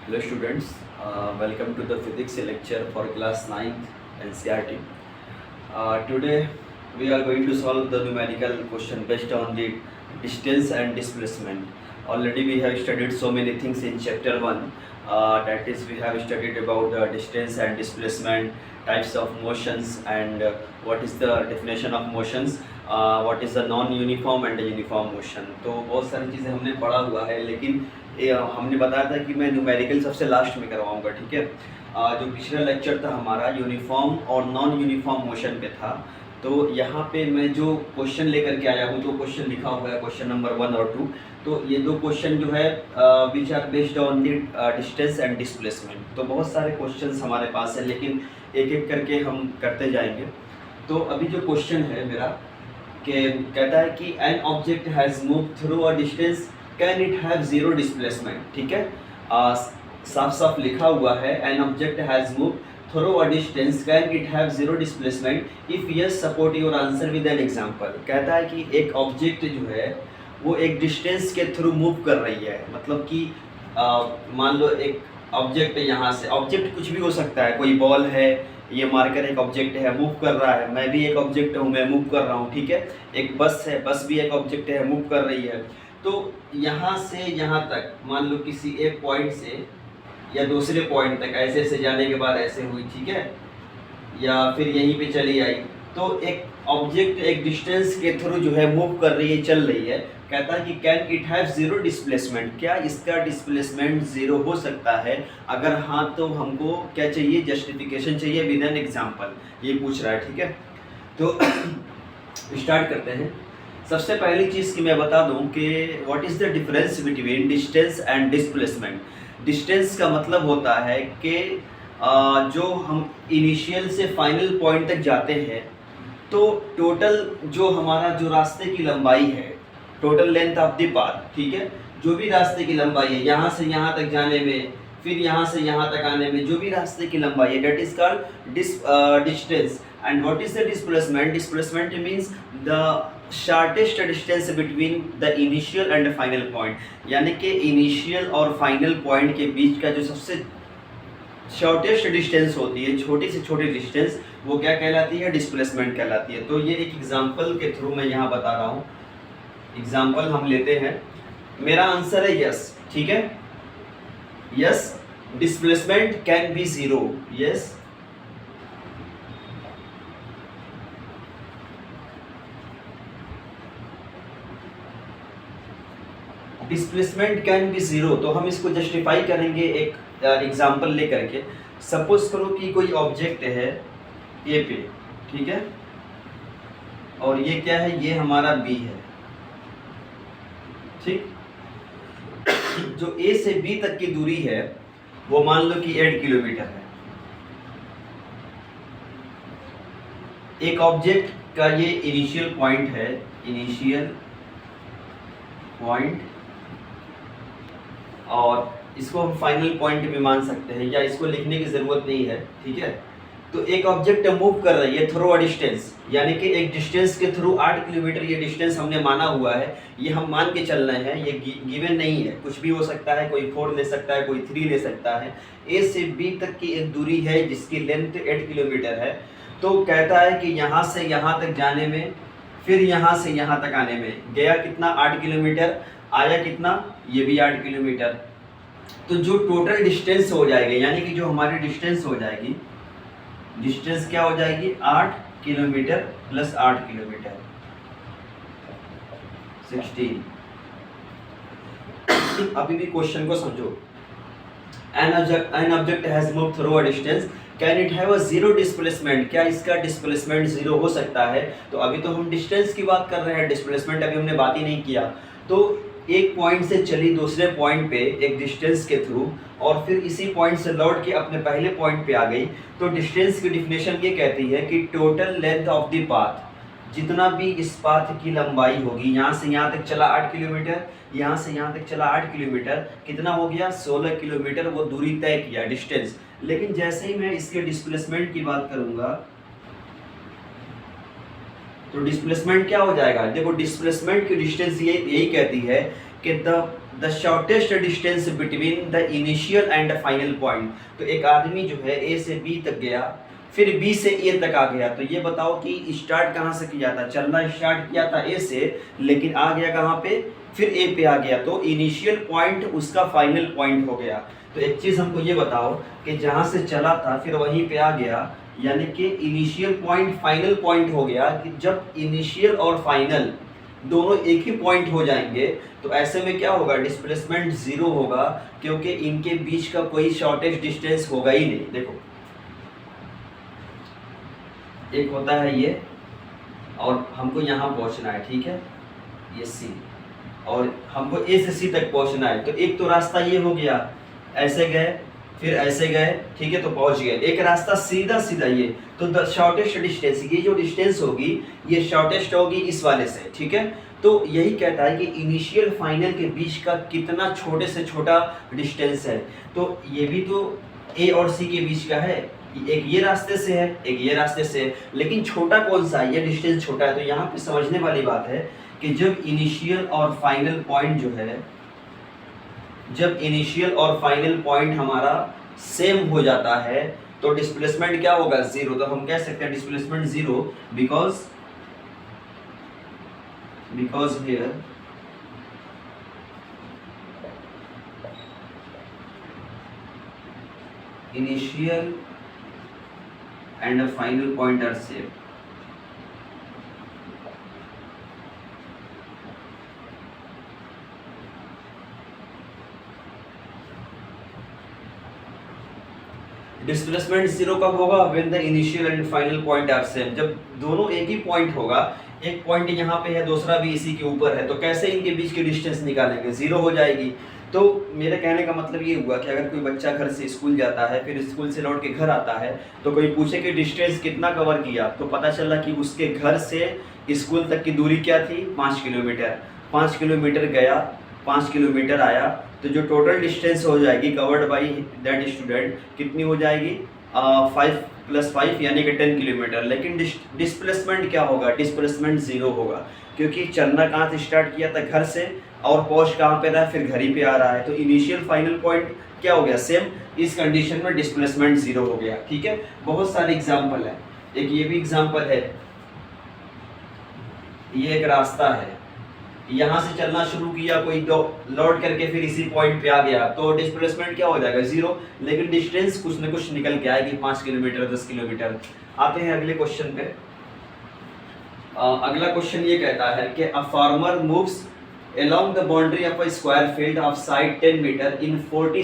Hello students, welcome to the physics lecture for class 9th NCERT. Today we are going to solve the numerical question based on the distance and displacement. Already we have studied so many things in chapter 1. That is, we have studied about the distance and displacement, types of motions, and what is the definition of motions, what is the non-uniform and the uniform motion. तो बहुत सारी चीज़ें हमने पढ़ा हुआ है, लेकिन हमने बताया था कि मैं न्यूमेरिकल सबसे लास्ट में करवाऊंगा, ठीक है। जो पिछला लेक्चर था हमारा यूनिफॉर्म और नॉन यूनिफॉर्म मोशन पे था, तो यहाँ पे मैं जो क्वेश्चन लेकर के आया हूँ, तो क्वेश्चन लिखा हुआ है क्वेश्चन नंबर 1 और 2। तो ये दो क्वेश्चन जो है which are based on the distance and displacement. तो बहुत सारे क्वेश्चंस हमारे पास है, लेकिन एक एक करके हम करते जाएंगे। तो अभी जो क्वेश्चन है मेरा कि कहता है कि an object has move through a distance can it have zero displacement, ठीक है। साफ साफ लिखा हुआ है an object has move through a distance can it have zero displacement if yes support your answer with an example. कहता है कि एक ऑब्जेक्ट जो है वो एक डिस्टेंस के थ्रू मूव कर रही है, मतलब कि मान लो एक ऑब्जेक्ट यहाँ से, ऑब्जेक्ट कुछ भी हो सकता है, कोई बॉल है, ये मार्कर एक ऑब्जेक्ट है, मूव कर रहा है, मैं भी एक ऑब्जेक्ट हूँ, मैं मूव कर रहा हूँ, ठीक है। एक बस है, बस भी एक ऑब्जेक्ट है, मूव कर रही है। तो यहाँ से यहाँ तक मान लो किसी एक पॉइंट से या दूसरे पॉइंट तक ऐसे से जाने के बाद ऐसे हुई, ठीक है, या फिर यहीं पे चली आई। तो एक ऑब्जेक्ट एक डिस्टेंस के थ्रू जो है मूव कर रही है, चल रही है। कहता है कि can it have zero displacement, क्या इसका डिस्प्लेसमेंट जीरो हो सकता है? अगर हाँ तो हमको क्या चाहिए, जस्टिफिकेशन चाहिए विद एन एग्जांपल, ये पूछ रहा है, ठीक है। तो स्टार्ट करते हैं। सबसे पहली चीज़ कि मैं बता दूं कि what is the difference between distance and displacement. Distance का मतलब होता है कि जो हम इनिशियल से फाइनल पॉइंट तक जाते हैं, तो टोटल जो हमारा जो रास्ते की लंबाई है, total length of the path, ठीक है, जो भी रास्ते की लंबाई है यहाँ से यहाँ तक जाने में, फिर यहाँ से यहाँ तक आने में, जो भी रास्ते की लंबाई है, that is called distance. And what is the displacement? Displacement means the shortest distance between the initial and final point, यानी कि इनिशियल और फाइनल पॉइंट के बीच का जो सबसे शॉर्टेस्ट डिस्टेंस होती है, छोटी से छोटी डिस्टेंस, वो क्या कहलाती है? डिस्प्लेसमेंट कहलाती है। तो ये एक एग्जांपल के थ्रू मैं यहाँ बता रहा हूँ। एग्जांपल हम लेते हैं, मेरा आंसर है यस, ठीक है। Yes, displacement can be zero. Yes, displacement can be zero. तो हम इसको जस्टिफाई करेंगे एक एग्जांपल लेकर के। सपोज करो कि कोई ऑब्जेक्ट है ए पे, ठीक है, और ये क्या है, ये हमारा बी है, ठीक। जो ए से बी तक की दूरी है वो मान लो कि 8 किलोमीटर है। एक ऑब्जेक्ट का ये इनिशियल पॉइंट है, इनिशियल पॉइंट, और इसको हम फाइनल पॉइंट भी मान सकते हैं, या इसको लिखने की ज़रूरत नहीं है, ठीक है। तो एक ऑब्जेक्ट मूव कर रही है थ्रू अ डिस्टेंस, यानी कि एक डिस्टेंस के थ्रू 8 किलोमीटर ये डिस्टेंस हमने माना हुआ है, ये हम मान के चल रहे हैं, ये गिवन नहीं है, कुछ भी हो सकता है, कोई 4 ले सकता है, कोई 3 ले सकता है। ए से बी तक की एक दूरी है जिसकी लेंथ 8 किलोमीटर है। तो कहता है कि यहाँ से यहाँ तक जाने में, फिर यहाँ से यहाँ तक आने में गया कितना, 8 किलोमीटर, आया कितना, ये भी 8 किलोमीटर। तो जो टोटल डिस्टेंस हो जाएगी, यानी कि जो हमारी डिस्टेंस हो जाएगी, डिस्टेंस क्या हो जाएगी, 8 किलोमीटर प्लस 8 किलोमीटर, 16। अभी भी क्वेश्चन को समझो। An object has move through a distance can it have a zero displacement, क्या इसका डिस्प्लेसमेंट जीरो हो सकता है? तो अभी तो हम डिस्टेंस की बात कर रहे हैं, डिस्प्लेसमेंट अभी हमने बात ही नहीं किया। तो एक पॉइंट से चली दूसरे पॉइंट पे एक डिस्टेंस के थ्रू, और फिर इसी पॉइंट से लौट के अपने पहले पॉइंट पे आ गई। तो डिस्टेंस की डिफिनेशन ये कहती है कि total length of the path, जितना भी इस पाथ की लंबाई होगी, यहाँ से यहाँ तक चला 8 किलोमीटर, यहाँ से यहाँ तक चला 8 किलोमीटर, कितना हो गया, 16 किलोमीटर वो दूरी तय किया, डिस्टेंस। लेकिन जैसे ही मैं इसके डिस्प्लेसमेंट की बात करूंगा, तो डिस्प्लेसमेंट क्या हो जाएगा? देखो, डिस्प्लेसमेंट की डिस्टेंस ये यही कहती है कि the the shortest distance between the initial and final point. तो एक आदमी जो है ए से बी तक गया, फिर बी से ए तक आ गया, तो ये बताओ कि स्टार्ट कहाँ से किया था? चलना स्टार्ट किया था ए से, लेकिन आ गया कहाँ पे? फिर ए पे आ गया, तो इनिशियल पॉइंट उसका फाइनल पॉइंट हो गया। तो एक चीज़ हमको ये बताओ कि जहाँ से चला था फिर वहीं पे आ गया, यानी कि इनिशियल पॉइंट फाइनल पॉइंट हो गया। कि जब इनिशियल और फाइनल दोनों एक ही पॉइंट हो जाएंगे तो ऐसे में क्या होगा? डिस्प्लेसमेंट जीरो होगा, क्योंकि इनके बीच का कोई शॉर्टेस्ट डिस्टेंस होगा ही नहीं। देखो, एक होता है ये, और हमको यहाँ पहुँचना है, ठीक है, ये सी, और हमको ए से सी तक पहुँचना है। तो एक तो रास्ता ये हो गया, ऐसे गए फिर ऐसे गए, ठीक है, तो पहुंच गए। एक रास्ता सीधा सीधा ये, तो द शॉर्टेस्ट डिस्टेंस, ये जो डिस्टेंस होगी ये शॉर्टेस्ट होगी इस वाले से, ठीक है। तो यही कहता है कि इनिशियल फाइनल के बीच का कितना छोटे से छोटा डिस्टेंस है। तो ये भी तो ए और सी के बीच का है, एक ये रास्ते से है, एक ये रास्ते से है, लेकिन छोटा कौन सा है? ये डिस्टेंस छोटा है। तो यहाँ पे समझने वाली बात है कि जब इनिशियल और फाइनल पॉइंट जो है, जब इनिशियल और फाइनल पॉइंट हमारा सेम हो जाता है तो डिस्प्लेसमेंट क्या होगा? जीरो। तो हम कह सकते हैं displacement zero because here initial and final point are same. Displacement zero कब होगा? When the initial and final point are same. जब दोनों एक ही पॉइंट होगा, एक पॉइंट यहाँ पे है, दूसरा भी इसी के ऊपर है, तो कैसे इनके बीच की डिस्टेंस निकालेंगे? जीरो हो जाएगी। तो मेरे कहने का मतलब ये हुआ कि अगर कोई बच्चा घर से स्कूल जाता है, फिर स्कूल से लौट के घर आता है, तो कोई पूछे कि डिस्टेंस कितना कवर किया, तो पता चला कि उसके घर से स्कूल तक की दूरी क्या थी? 5 किलोमीटर। 5 किलोमीटर गया, 5 किलोमीटर आया, तो जो टोटल डिस्टेंस हो जाएगी कवर्ड बाई दैट स्टूडेंट कितनी हो जाएगी? 5 + 5 यानी कि 10 किलोमीटर। लेकिन डिस्प्लेसमेंट क्या होगा? डिस्प्लेसमेंट जीरो होगा, क्योंकि चलना कहाँ से स्टार्ट किया था? घर से, और पहुँच कहाँ पे रहा है? फिर घर ही पे आ रहा है। तो इनिशियल फाइनल पॉइंट क्या हो गया? सेम। इस कंडीशन में डिस्प्लेसमेंट जीरो हो गया, ठीक है। बहुत सारे एग्जाम्पल है, एक ये भी एग्जाम्पल है, ये एक रास्ता है, यहाँ से चलना शुरू किया, कोई लौट करके फिर इसी पॉइंट पे आ गया, तो डिस्प्लेसमेंट क्या हो जाएगा? जीरो। लेकिन डिस्टेंस कुछ न कुछ निकल के आएगी, 5 किलोमीटर, 10 किलोमीटर। आते हैं अगले क्वेश्चन पे। अगला क्वेश्चन ये कहता है कि a farmer moves along the boundary of a square field of side 10 meter in 40